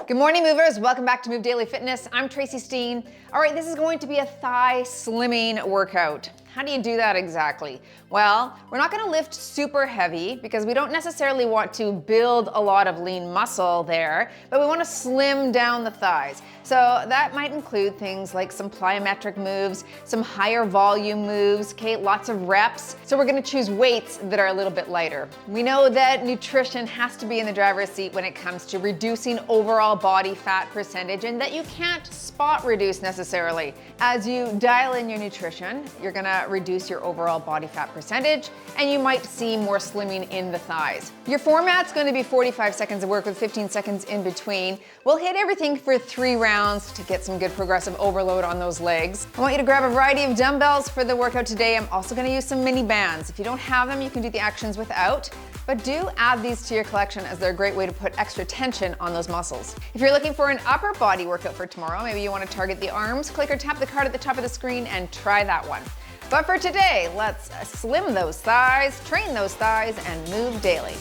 Good morning, movers. Welcome back to Move Daily Fitness. I'm Tracy Steen. All right, this is going to be a thigh slimming workout. How do you do that exactly? Well, we're not gonna lift super heavy because we don't necessarily want to build a lot of lean muscle there, but we wanna slim down the thighs. So that might include things like some plyometric moves, some higher volume moves, okay, lots of reps. So we're gonna choose weights that are a little bit lighter. We know that nutrition has to be in the driver's seat when it comes to reducing overall body fat percentage, and that you can't spot reduce necessarily. As you dial in your nutrition, you're gonna reduce your overall body fat percentage, and you might see more slimming in the thighs. Your format's gonna be 45 seconds of work with 15 seconds in between. We'll hit everything for 3 rounds to get some good progressive overload on those legs. I want you to grab a variety of dumbbells for the workout today. I'm also gonna use some mini bands. If you don't have them, you can do the actions without, but do add these to your collection as they're a great way to put extra tension on those muscles. If you're looking for an upper body workout for tomorrow, maybe you wanna target the arms, click or tap the card at the top of the screen and try that one. But for today, let's slim those thighs, train those thighs, and move daily.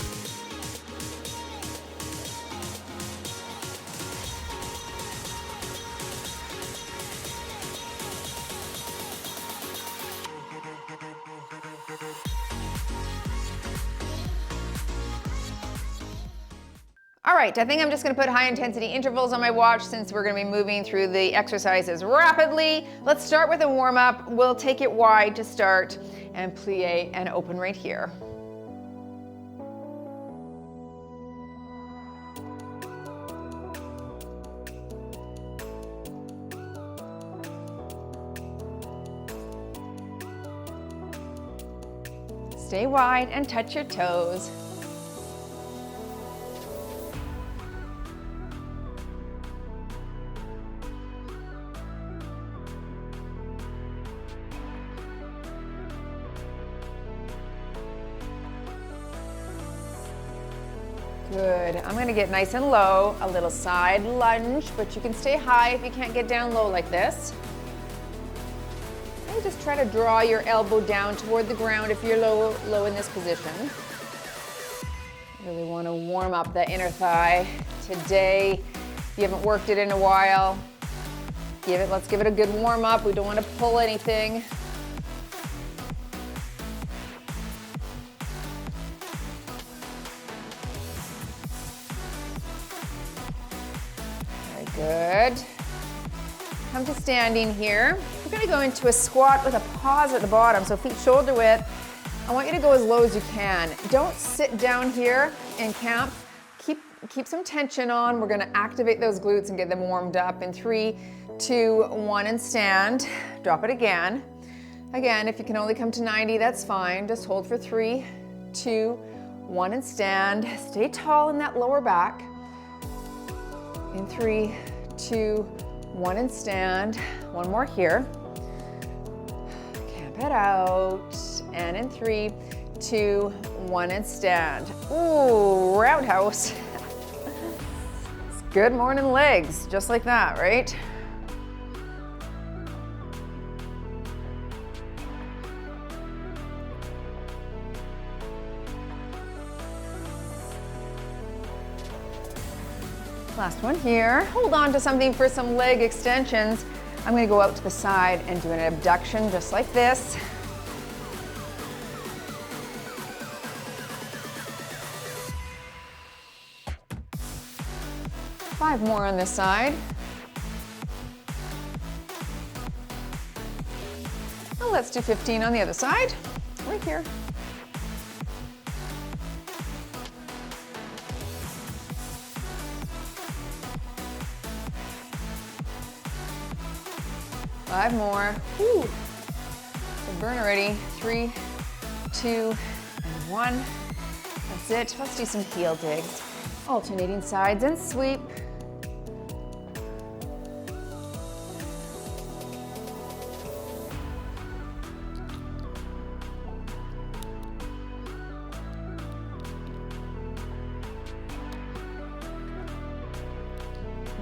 All right, I think I'm just gonna put high intensity intervals on my watch since we're gonna be moving through the exercises rapidly. Let's start with a warm up. We'll take it wide to start and plie and open right here. Stay wide and touch your toes. Good. I'm gonna get nice and low, a little side lunge, but you can stay high if you can't get down low like this. And just try to draw your elbow down toward the ground if you're low in this position. Really wanna warm up the inner thigh. Today, if you haven't worked it in a while, let's give it a good warm up. We don't wanna pull anything. Good. Come to standing here. We're gonna go into a squat with a pause at the bottom, so feet shoulder width. I want you to go as low as you can. Don't sit down here in camp. Keep some tension on. We're gonna activate those glutes and get them warmed up in 3, 2, 1, and stand. Drop it again. Again, if you can only come to 90, that's fine. Just hold for 3, 2, 1, and stand. Stay tall in that lower back. In 3, 2, 1, and stand. One more here. Camp it out. And in 3, 2, 1, and stand. Ooh, roundhouse. Good morning legs, just like that, right? Last one here. Hold on to something for some leg extensions. I'm gonna go out to the side and do an abduction just like this. Five more on this side. And let's do 15 on the other side, right here. Five more. Woo. Good burn already. 3, 2, and 1. That's it. Let's do some heel digs. Alternating sides and sweep.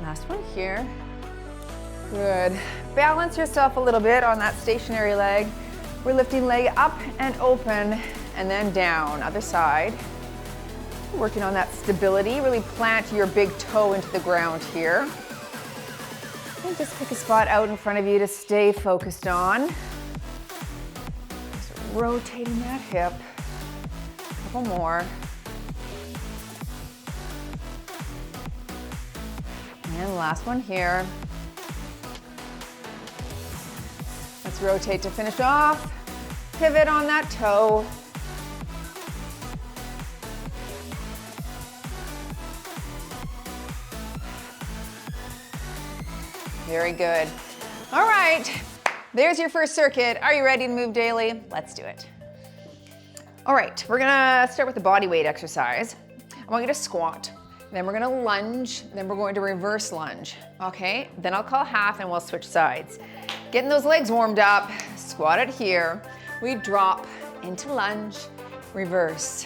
Last one here. Good. Balance yourself a little bit on that stationary leg. We're lifting leg up and open and then down. Other side. Working on that stability, really plant your big toe into the ground here. And just pick a spot out in front of you to stay focused on. Just rotating that hip. A couple more. And last one here. Let's rotate to finish off. Pivot on that toe. Very good. All right, there's your first circuit. Are you ready to move daily? Let's do it. All right, we're gonna start with the body weight exercise. I want you to squat, then we're gonna lunge, then we're going to reverse lunge, okay? Then I'll call half and we'll switch sides. Getting those legs warmed up, squat it here. We drop into lunge, reverse.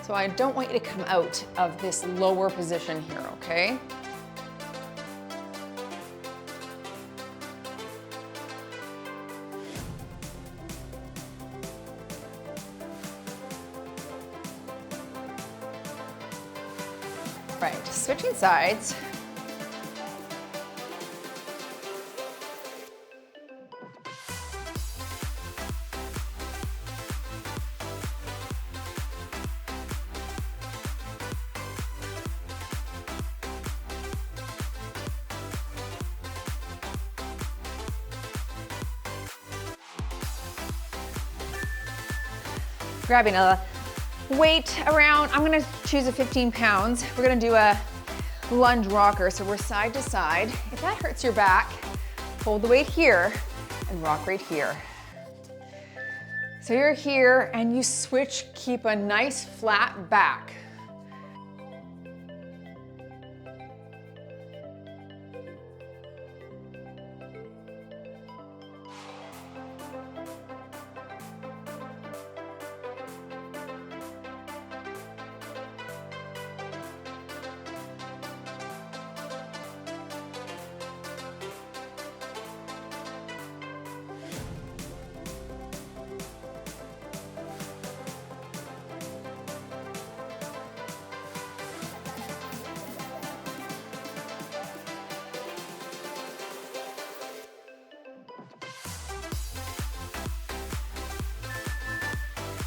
So I don't want you to come out of this lower position here, okay? Right, switching sides. Grabbing a weight around, I'm gonna choose a 15 pounds. We're gonna do a lunge rocker, so we're side to side. If that hurts your back, hold the weight here and rock right here. So you're here and you switch, keep a nice flat back.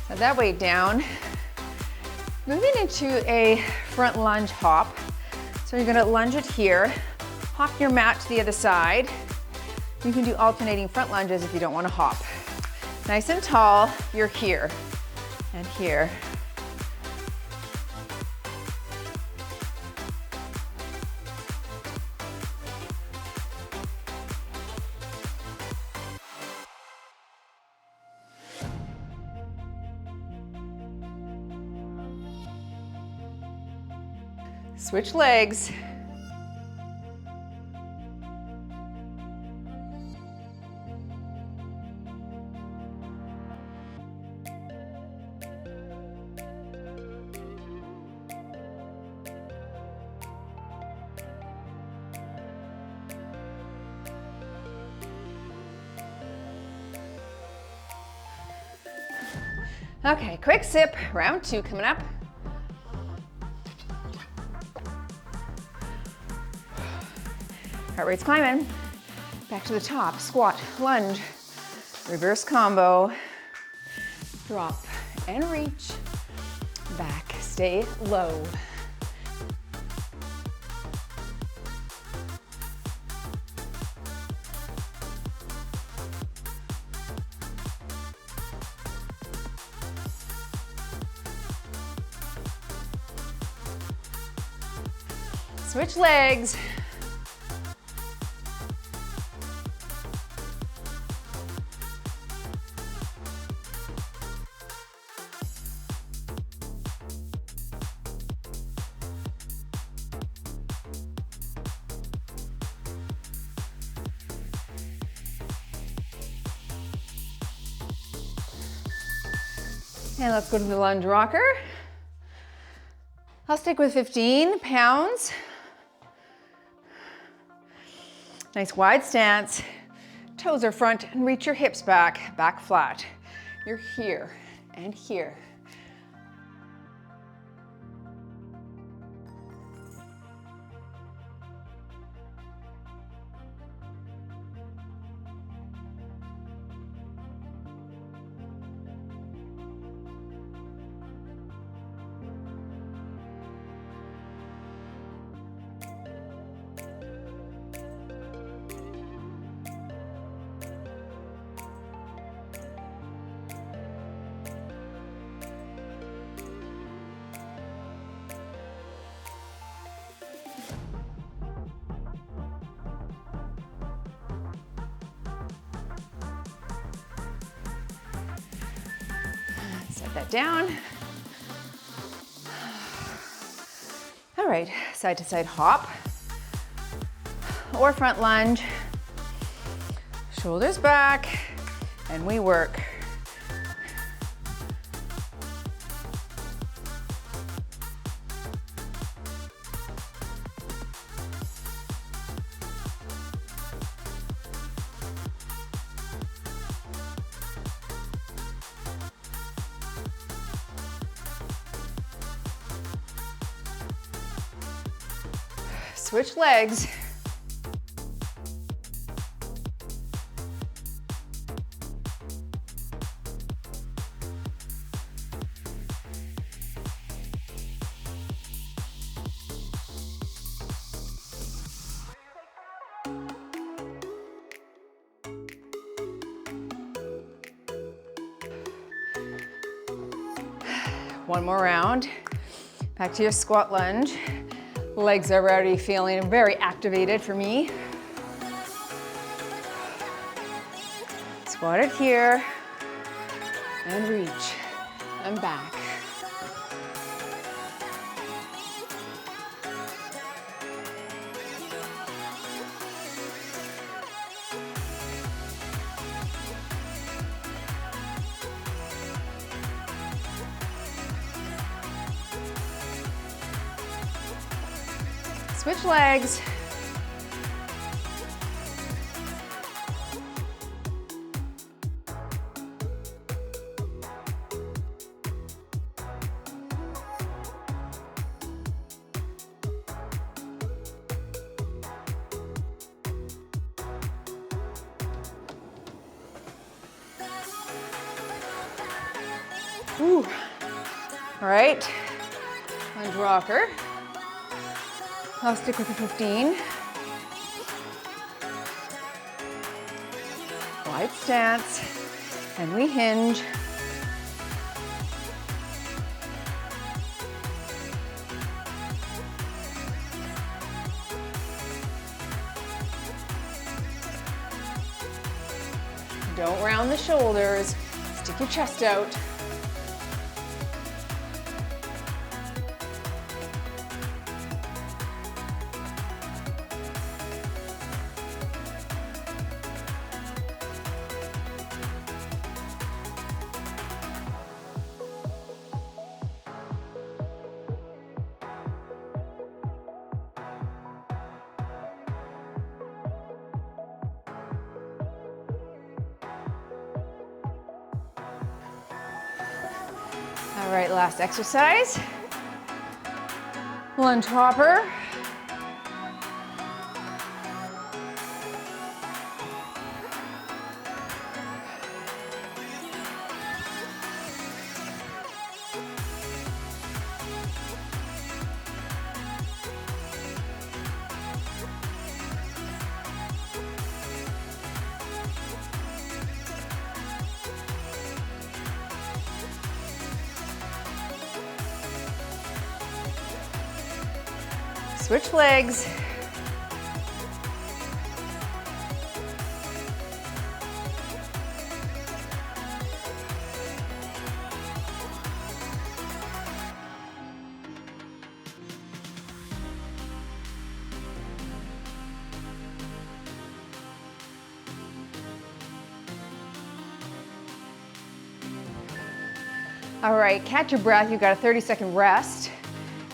Set that weight down. Moving into a front lunge hop. So you're gonna lunge it here, hop your mat to the other side. You can do alternating front lunges if you don't wanna hop. Nice and tall, you're here and here. Switch legs. Okay, quick sip, round 2 coming up. Heart rate's climbing. Back to the top, squat, lunge, reverse combo, drop and reach, back, stay low. Switch legs. And let's go to the lunge rocker. I'll stick with 15 pounds. Nice wide stance. Toes are front and reach your hips back, back flat. You're here and here. that down. All right, side to side hop or front lunge. Shoulders back, and we work. Switch legs. One more round. Back to your squat lunge. Legs are already feeling very activated for me. Squat it here and reach and back. Switch legs. Ooh. All right, lunge rocker. I'll stick with the 15. Wide stance, and we hinge. Don't round the shoulders, stick your chest out. All right, last exercise. Lunge hopper. Switch legs. All right, catch your breath. You've got a 30-second rest.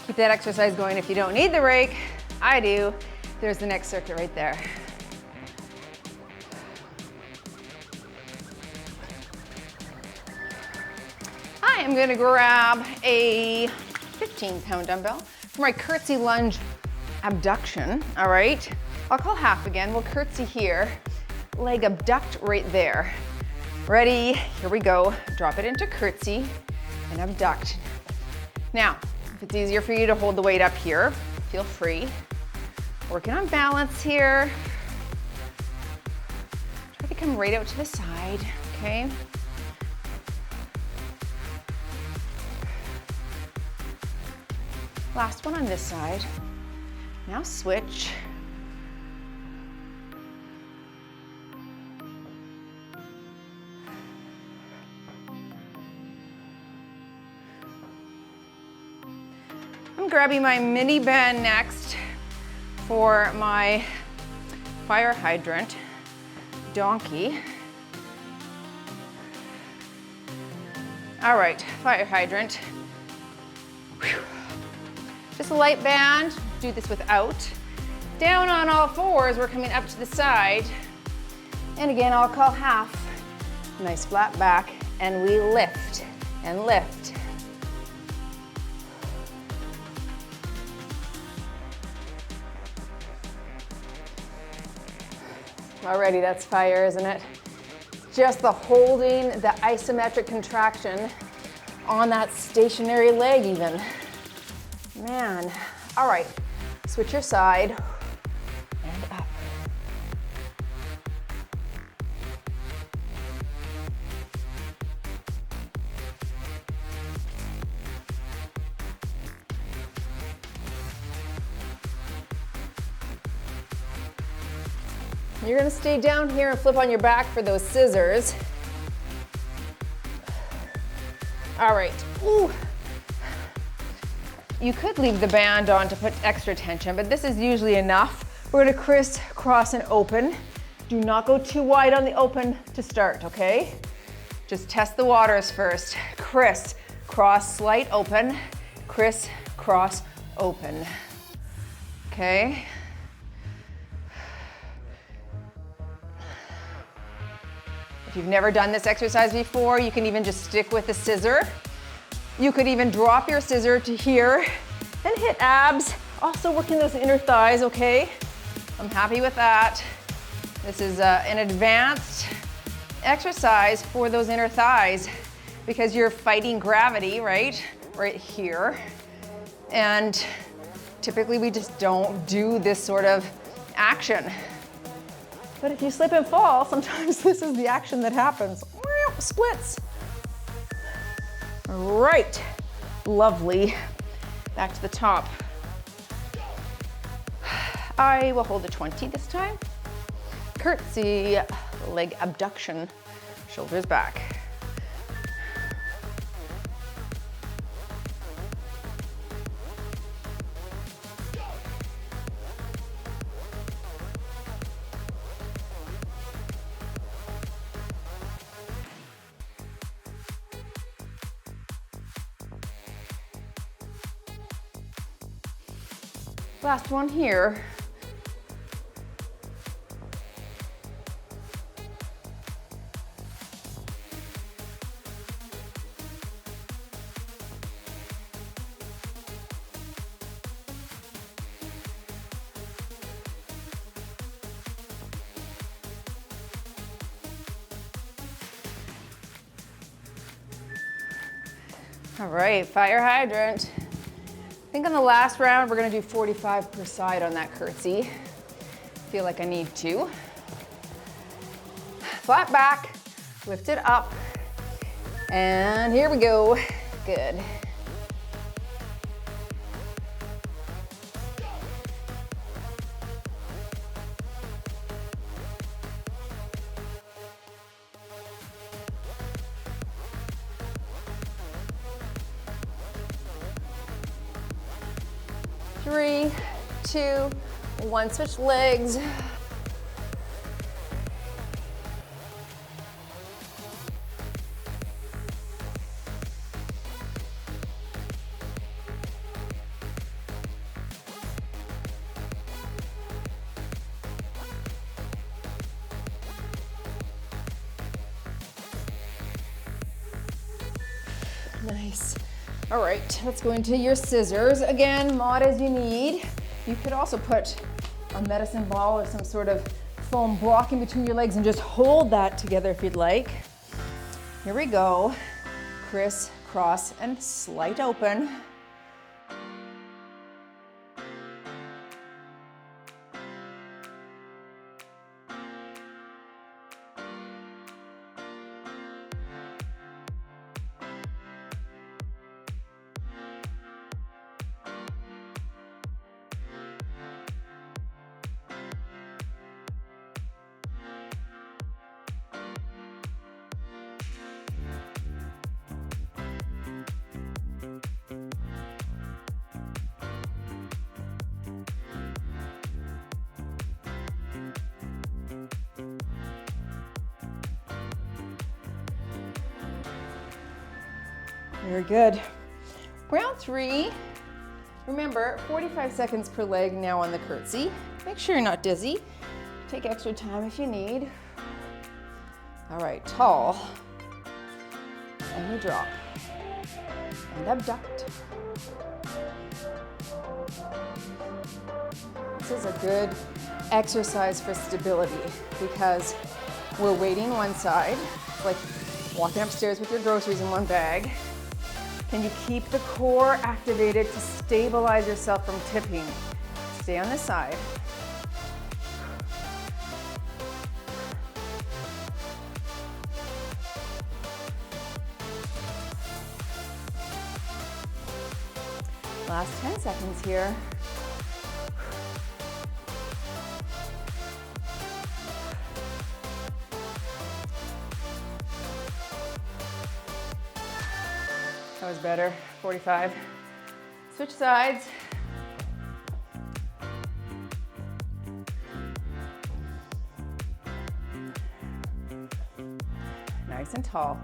Keep that exercise going if you don't need the break. I do. There's the next circuit right there. I am gonna grab a 15-pound dumbbell for my curtsy lunge abduction, all right? I'll call half again. We'll curtsy here, leg abduct right there. Ready? Here we go. Drop it into curtsy and abduct. Now, if it's easier for you to hold the weight up here, feel free. Working on balance here. Try to come right out to the side, okay? Last one on this side. Now switch. grabbing my mini band next for my fire hydrant donkey. All right, fire hydrant. Whew. Just a light band, do this without. Down on all fours, we're coming up to the side. And again, I'll call half. Nice flat back, and we lift and lift. Already, that's fire, isn't it? Just the holding, the isometric contraction on that stationary leg even. Man, all right, switch your side and up. You're gonna stay down here and flip on your back for those scissors. All right, ooh. You could leave the band on to put extra tension, but this is usually enough. We're gonna crisscross and open. Do not go too wide on the open to start, okay? Just test the waters first. Criss, cross, slight open, criss, cross, open. Okay? If you've never done this exercise before, you can even just stick with the scissor. You could even drop your scissor to here and hit abs. Also working those inner thighs, okay? I'm happy with that. This is an advanced exercise for those inner thighs because you're fighting gravity, right? Right here. And typically we just don't do this sort of action. But if you slip and fall, sometimes this is the action that happens. Splits. Right, lovely. Back to the top. I will hold a 20 this time. Curtsy, leg abduction, shoulders back. Last one here. All right, fire hydrant. I think on the last round, we're gonna do 45 per side on that curtsy. Feel like I need to. Flat back, lift it up, and here we go. Good. Three, two, one, switch legs. Nice. All right, let's go into your scissors. Again, mod as you need. You could also put a medicine ball or some sort of foam block in between your legs and just hold that together if you'd like. Here we go. Criss, cross, and slight open. Very good. Round 3. Remember, 45 seconds per leg now on the curtsy. Make sure you're not dizzy. Take extra time if you need. All right, tall. And we drop. And abduct. This is a good exercise for stability because we're weighting one side, like walking upstairs with your groceries in one bag. Can you keep the core activated to stabilize yourself from tipping? Stay on this side. Last 10 seconds here. That was better, 45. Switch sides. Nice and tall.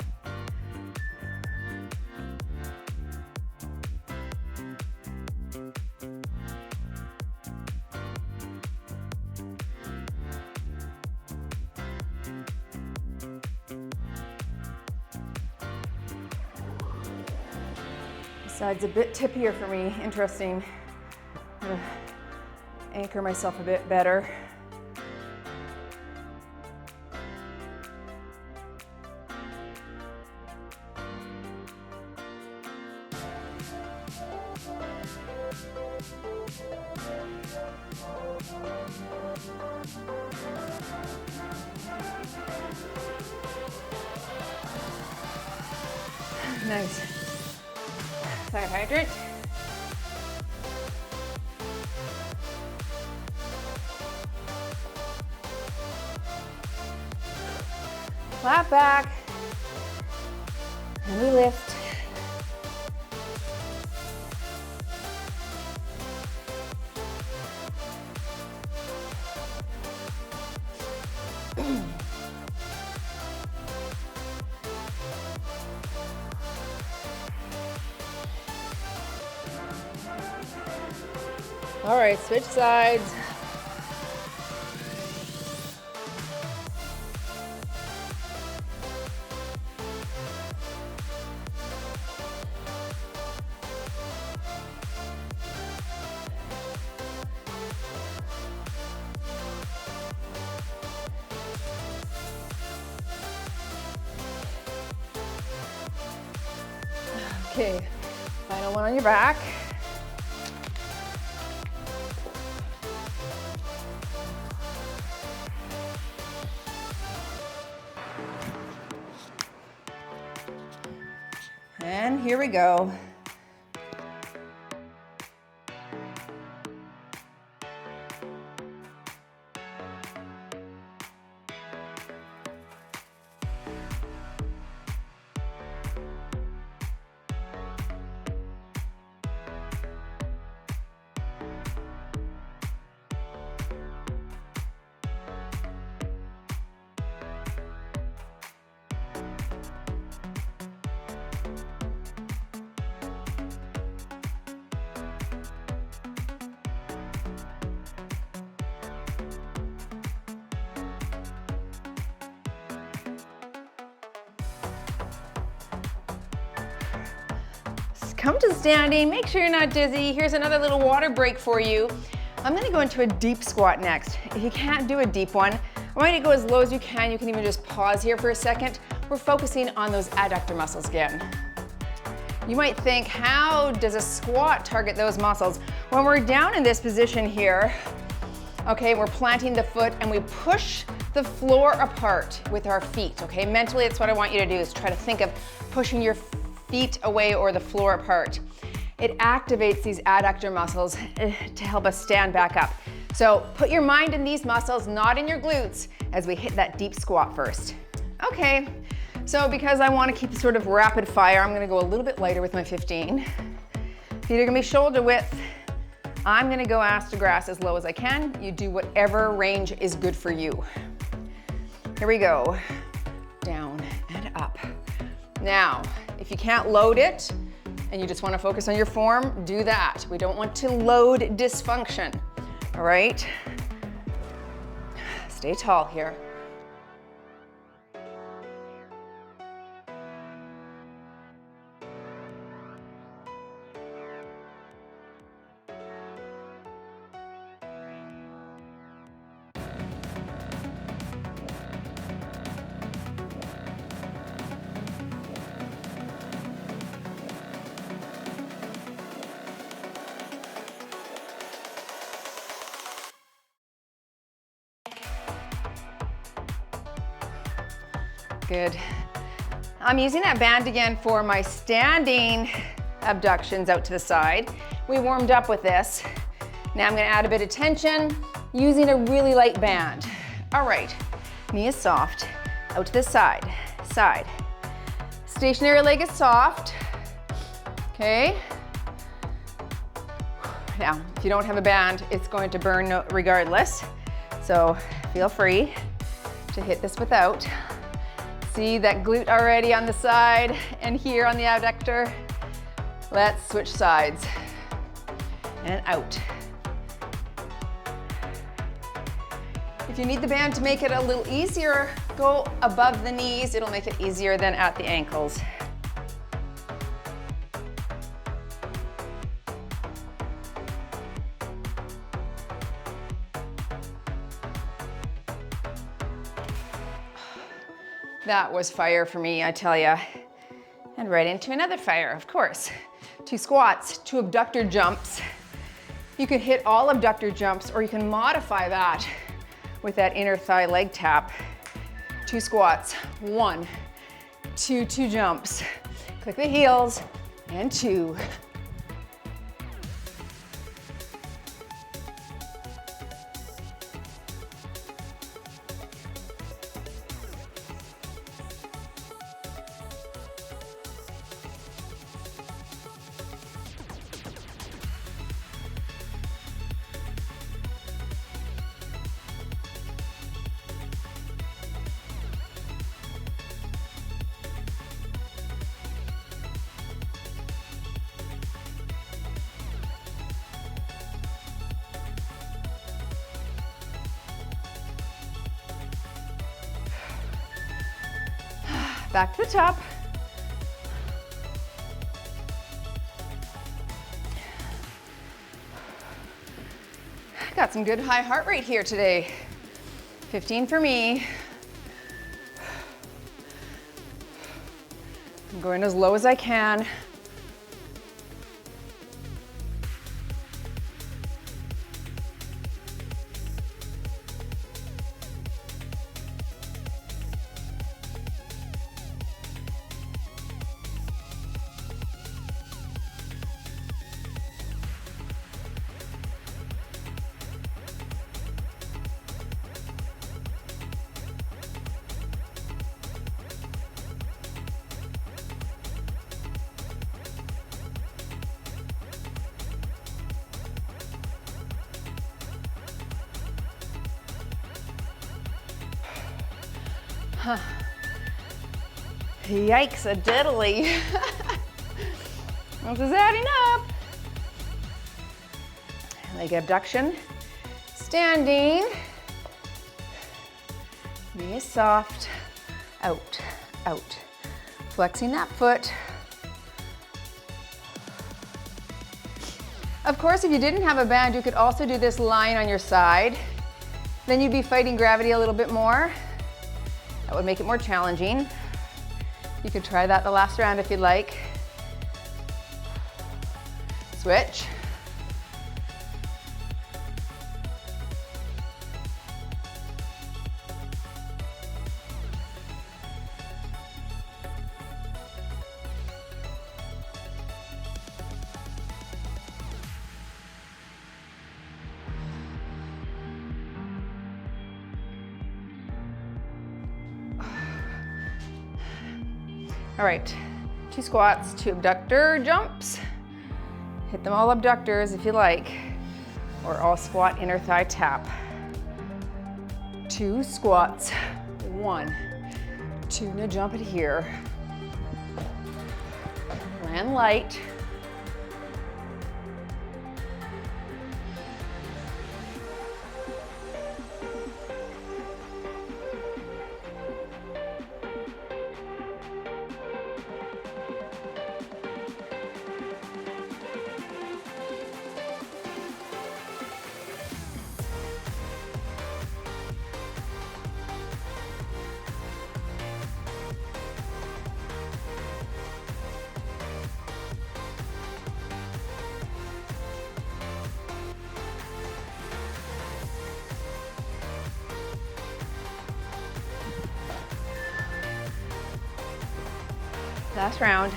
Side's a bit tippier for me, interesting. I'm gonna anchor myself a bit better. Nice. Side hydrant. Flat back. And we lift. All right, switch sides. Okay, final one on your back. And here we go. Come to standing, make sure you're not dizzy. Here's another little water break for you. I'm gonna go into a deep squat next. If you can't do a deep one, I want you to go as low as you can. You can even just pause here for a second. We're focusing on those adductor muscles again. You might think, how does a squat target those muscles? When we're down in this position here, okay, we're planting the foot and we push the floor apart with our feet, okay? Mentally, that's what I want you to do, is try to think of pushing your feet away or the floor apart. It activates these adductor muscles to help us stand back up. So put your mind in these muscles, not in your glutes, as we hit that deep squat first. Okay, so because I want to keep sort of rapid fire, I'm going to go a little bit lighter with my 15. Feet are going to be shoulder width. I'm going to go ass to grass as low as I can. You do whatever range is good for you. Here we go. Down and up. Now, if If you can't load it and you just want to focus on your form, do that. We don't want to load dysfunction, all right? Stay tall here. Good. I'm using that band again for my standing abductions out to the side. We warmed up with this. Now I'm gonna add a bit of tension using a really light band. All right, knee is soft, out to the side, side. Stationary leg is soft, okay? Now, if you don't have a band, it's going to burn regardless. So feel free to hit this without. See that glute already on the side and here on the abductor. Let's switch sides and out. If you need the band to make it a little easier, go above the knees. It'll make it easier than at the ankles. That was fire for me, I tell ya. And right into another fire, of course. 2 squats, 2 abductor jumps. You can hit all abductor jumps or you can modify that with that inner thigh leg tap. 2 squats, 1, 2, 2 jumps. Click the heels and 2. Back to the top. Got some good high heart rate here today. 15 for me. I'm going as low as I can. Yikes a diddly. This is adding up. Leg abduction. Standing. Knee is soft. Out, out. Flexing that foot. Of course, if you didn't have a band, you could also do this lying on your side. Then you'd be fighting gravity a little bit more. That would make it more challenging. You could try that the last round if you'd like. Switch. All right, 2 squats, 2 abductor jumps. Hit them all abductors if you like, or all squat inner thigh tap. 2 squats, 1, 2, now jump it here. Land light. Last round.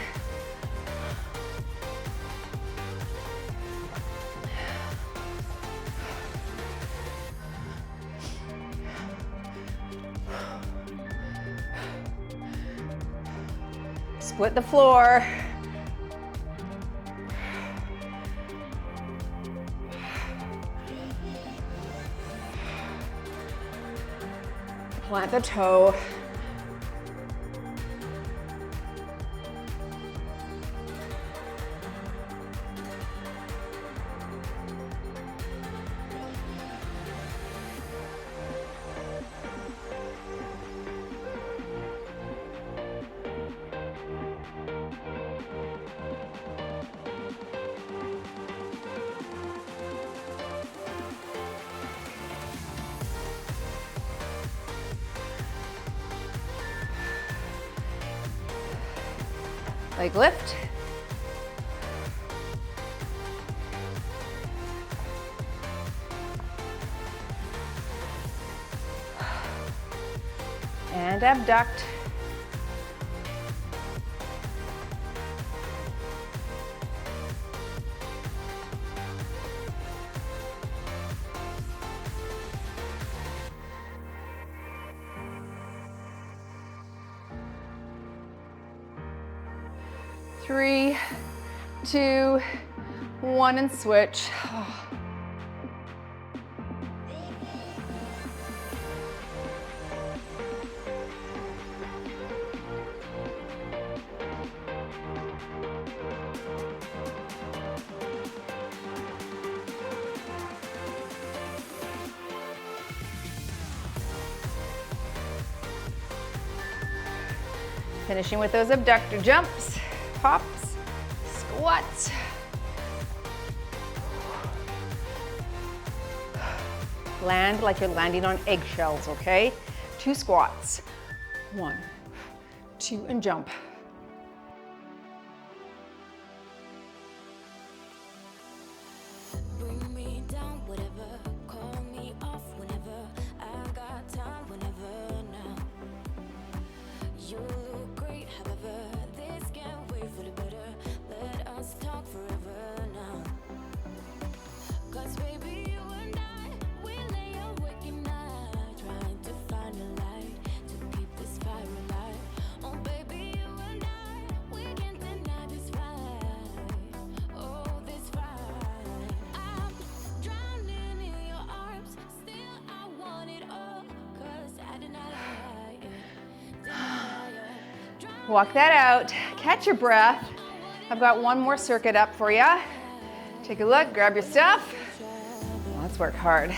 Split the floor. Plant the toe. Leg lift. And abduct. Three, two, one, and switch. Finishing with those abductor jumps, pops, squats. Land like you're landing on eggshells, okay? 2 squats. 1, 2, and jump. Bring me down, whatever. Call me off whenever. I got time whenever now. You look great, however. This can't wait for the better. Let us talk forever now. 'Cause baby, you and I, we lay awake at night, trying to find a light to keep this fire alive. Oh baby, you and I, we can't deny this fight. Oh, this fight. I'm drowning in your arms, still I want it all. 'Cause I deny it. Walk that out, catch your breath. I've got one more circuit up for you. Take a look, grab your stuff. Let's work hard.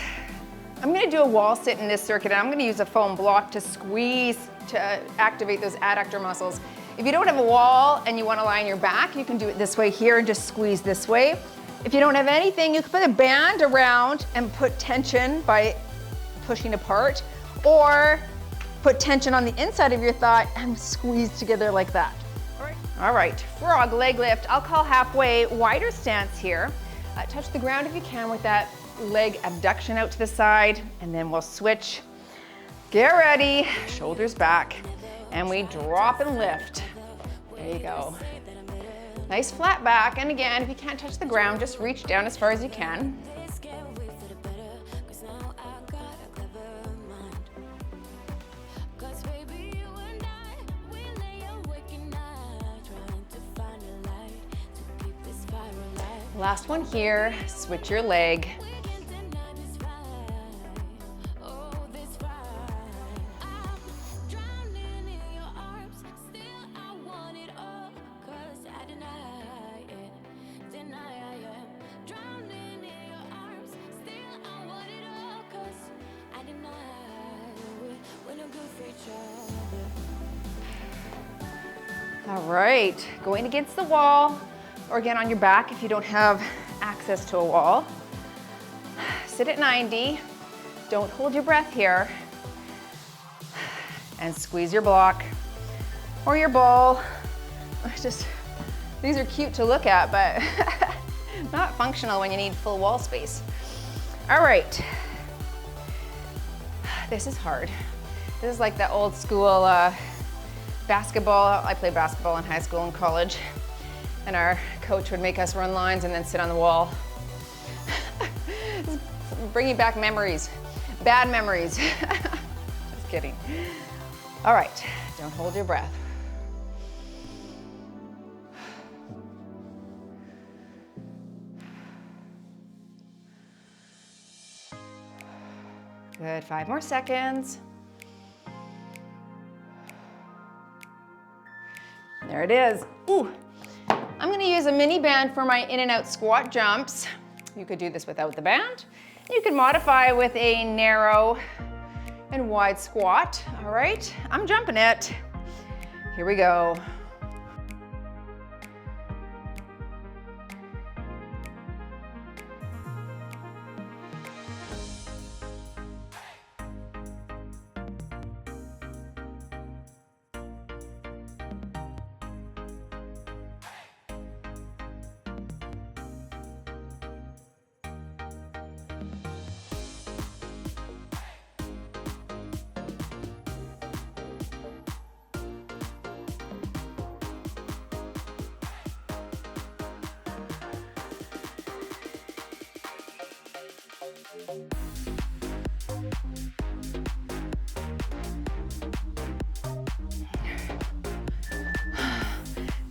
I'm gonna do a wall sit in this circuit, and I'm gonna use a foam block to squeeze to activate those adductor muscles. If you don't have a wall and you wanna lie on your back, you can do it this way here and just squeeze this way. If you don't have anything, you can put a band around and put tension by pushing apart, or put tension on the inside of your thigh and squeeze together like that. All right, frog leg lift. I'll call halfway, wider stance here. Touch the ground if you can with that leg abduction out to the side, and then we'll switch. Get ready, shoulders back, and we drop and lift. There you go. Nice flat back, and again, if you can't touch the ground, just reach down as far as you can. This can't wait for the better, 'cause now I got a clever mind. 'Cause baby, you and I, we lay awake at night, trying to find a light to keep this fire alive. Last one here, switch your leg. We can't deny this fight. Oh, this fight. I'm drowning in your arms, still I want it all. 'Cause I deny All right, going against the wall, or again on your back if you don't have access to a wall. Sit at 90. Don't hold your breath here. And squeeze your block or your ball. These are cute to look at, but not functional when you need full wall space. All right. This is hard. This is like the old school basketball. I played basketball in high school and college, and our coach would make us run lines and then sit on the wall. Bringing back memories, bad memories. Just kidding. All right, don't hold your breath. Good, 5 more seconds. There it is. Ooh. I'm gonna use a mini band for my in and out squat jumps. You could do this without the band. You can modify with a narrow and wide squat. All right, I'm jumping it. Here we go.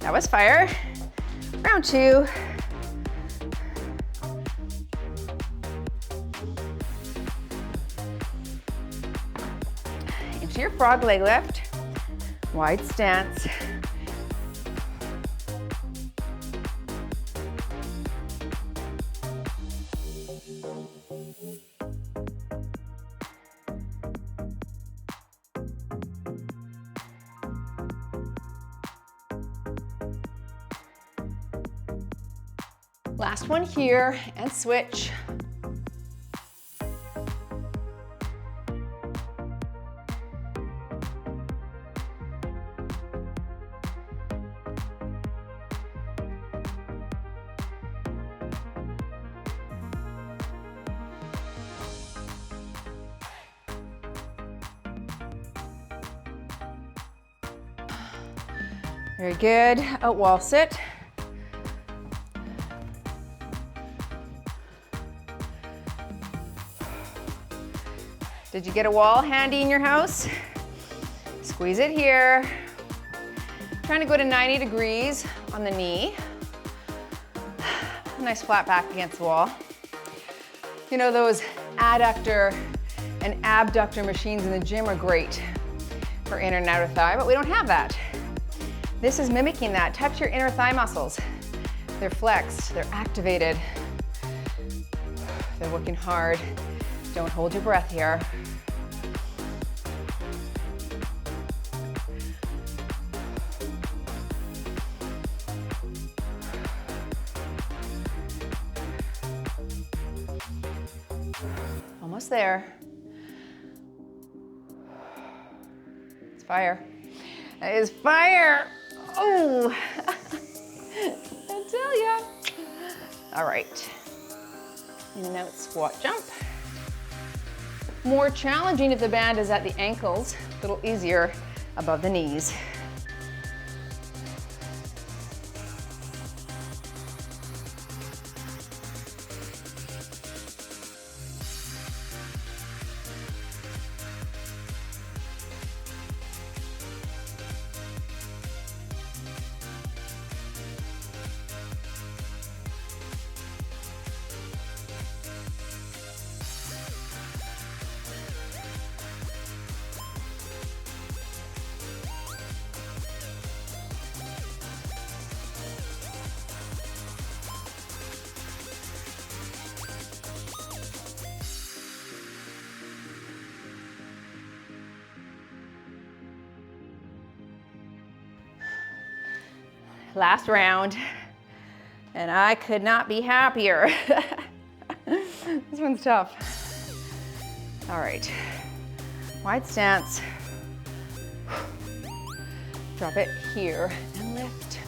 That was fire. Round 2. Into your frog leg lift, wide stance. Last one here, and switch. Very good, out wall sit. Did you get a wall handy in your house? Squeeze it here. Trying to go to 90 degrees on the knee. Nice flat back against the wall. You know, those adductor and abductor machines in the gym are great for inner and outer thigh, but we don't have that. This is mimicking that. Touch your inner thigh muscles. They're flexed, they're activated. They're working hard. Don't hold your breath here. Almost there. It's fire. It is fire. Oh, I tell ya. All right. In and out squat jump. More challenging if the band is at the ankles, a little easier above the knees. Last round, and I could not be happier. This one's tough. All right, wide stance. Drop it here and lift.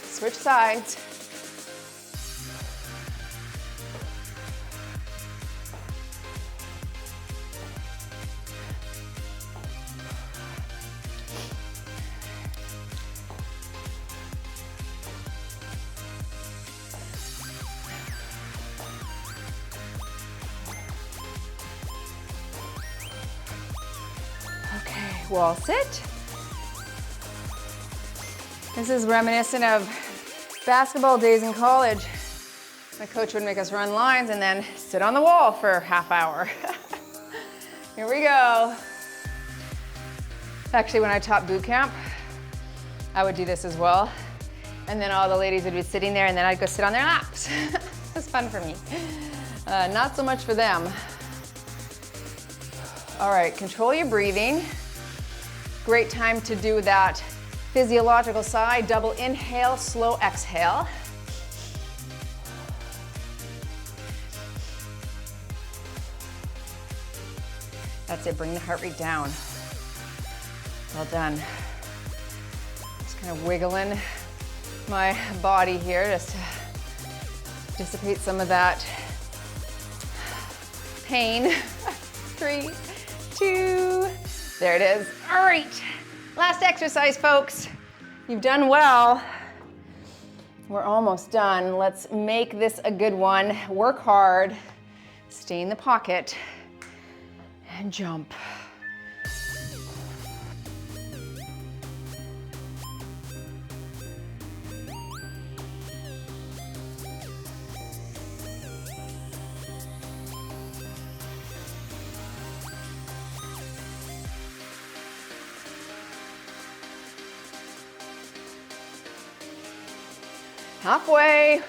Switch sides. Okay, wall sit. This is reminiscent of basketball days in college. My coach would make us run lines and then sit on the wall for a half hour. Here we go. Actually, when I taught boot camp, I would do this as well. And then all the ladies would be sitting there and then I'd go sit on their laps. It was fun for me. Not so much for them. All right, control your breathing. Great time to do that physiological side, double inhale, slow exhale. That's it, bring the heart rate down. Well done. Just kind of wiggling my body here just to dissipate some of that pain. 3, 2, there it is. All right. Last exercise, folks. You've done well. We're almost done. Let's make this a good one. Work hard, stay in the pocket, and jump. Halfway.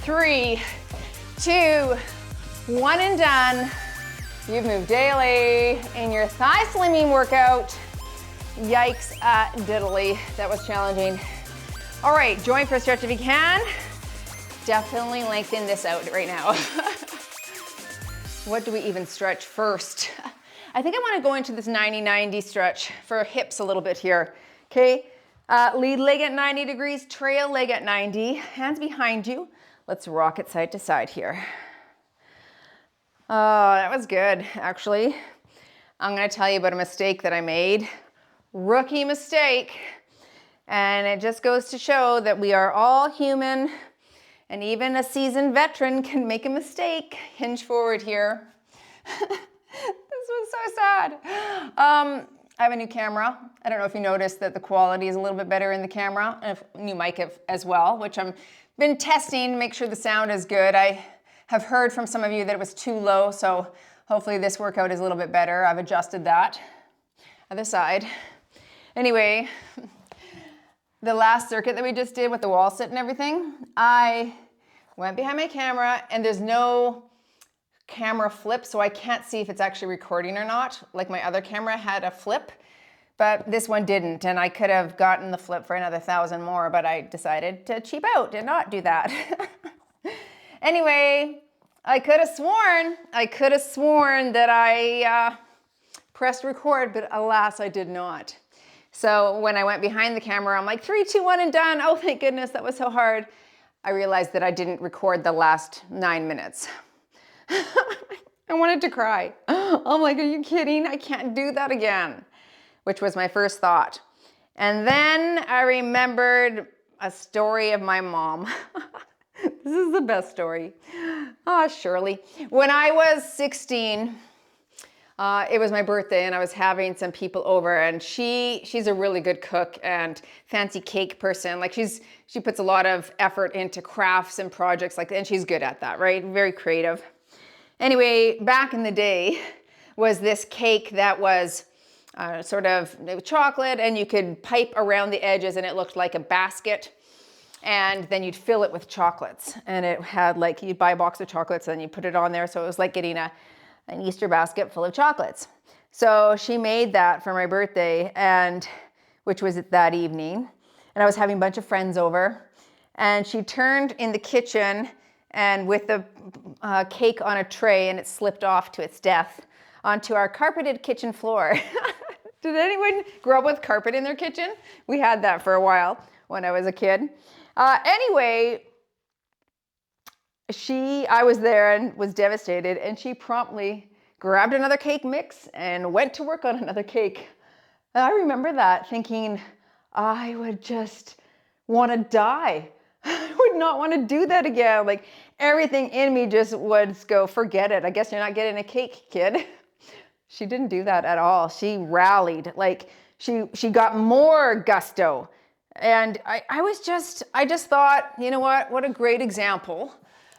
Three, 2, 1 and done. You've moved daily in your thigh slimming workout. Yikes diddly, that was challenging. All right, join for a stretch if you can. Definitely lengthen this out right now. What do we even stretch first? I think I wanna go into this 90-90 stretch for hips a little bit here, okay? Lead leg at 90 degrees, trail leg at 90, hands behind you. Let's rock it side to side here. Oh, that was good, actually. I'm gonna tell you about a mistake that I made. Rookie mistake. And it just goes to show that we are all human and even a seasoned veteran can make a mistake. Hinge forward here. This was so sad. I have a new camera. I don't know if you noticed that the quality is a little bit better in the camera, and a new mic as well, which I've been testing to make sure the sound is good. I have heard from some of you that it was too low, so hopefully this workout is a little bit better. I've adjusted that. Other side. Anyway, the last circuit that we just did with the wall sit and everything, I went behind my camera and there's no camera flip, so I can't see if it's actually recording or not. Like my other camera had a flip, but this one didn't, and I could have gotten the flip for another 1,000 more, but I decided to cheap out and not do that. Anyway, I could have sworn that I pressed record, but alas, I did not. So when I went behind the camera, I'm like, 3, 2, 1 and done. Oh, thank goodness, that was so hard. I realized that I didn't record the last 9 minutes. I wanted to cry. I'm like, are you kidding? I can't do that again, which was my first thought. And then I remembered a story of my mom. This is the best story. Oh, Shirley. When I was 16, It was my birthday and I was having some people over, and she's a really good cook and fancy cake person. Like she puts a lot of effort into crafts and projects and she's good at that, right? Very creative. Anyway, back in the day was this cake that was sort of chocolate, and you could pipe around the edges and it looked like a basket. And then you'd fill it with chocolates, and it had you'd buy a box of chocolates and you put it on there. So it was like getting an Easter basket full of chocolates. So she made that for my birthday, which was that evening. And I was having a bunch of friends over, and she turned in the kitchen and with the cake on a tray, and it slipped off to its death onto our carpeted kitchen floor. Did anyone grow up with carpet in their kitchen? We had that for a while when I was a kid. Anyway, I was there and was devastated, and she promptly grabbed another cake mix and went to work on another cake. And I remember that thinking, I would just want to die. I would not want to do that again. Like everything in me just would go, forget it. I guess you're not getting a cake, kid. She didn't do that at all. She rallied, she got more gusto. And I just thought, you know what a great example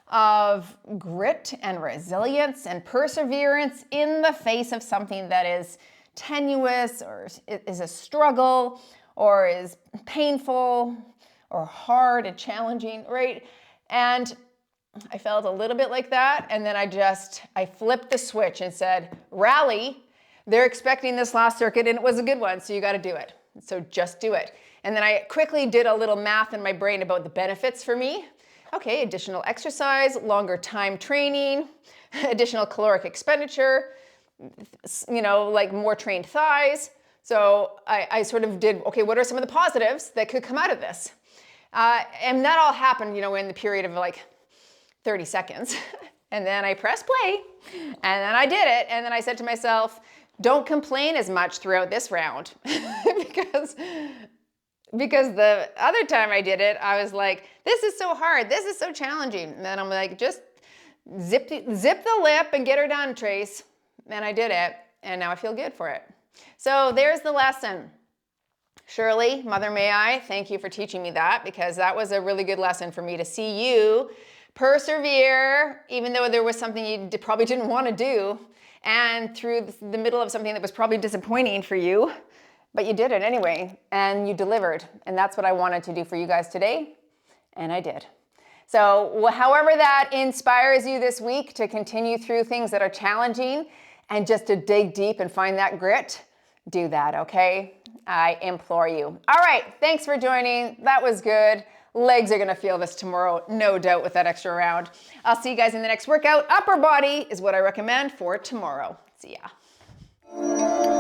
of grit and resilience and perseverance in the face of something that is tenuous or is a struggle or is painful or hard and challenging, right? And I felt a little bit like that. And then I flipped the switch and said, rally, they're expecting this last circuit and it was a good one, so you got to do it. So just do it. And then I quickly did a little math in my brain about the benefits for me. Okay, additional exercise, longer time training, additional caloric expenditure, more trained thighs. So I sort of did, okay, what are some of the positives that could come out of this? And that all happened, in the period of 30 seconds. And then I pressed play, and then I did it. And then I said to myself, don't complain as much throughout this round because the other time I did it, I was like, this is so hard. This is so challenging. And then I'm like, just zip the lip and get her done, Trace. And I did it. And now I feel good for it. So there's the lesson. Shirley, Mother May I, thank you for teaching me that, because that was a really good lesson for me to see you persevere, even though there was something you probably didn't want to do, and through the middle of something that was probably disappointing for you, but you did it anyway, and you delivered. And that's what I wanted to do for you guys today, and I did. So however that inspires you this week to continue through things that are challenging and just to dig deep and find that grit, do that, okay? I implore you. All right, thanks for joining. That was good. Legs are gonna feel this tomorrow, no doubt, with that extra round. I'll see you guys in the next workout. Upper body is what I recommend for tomorrow. See ya.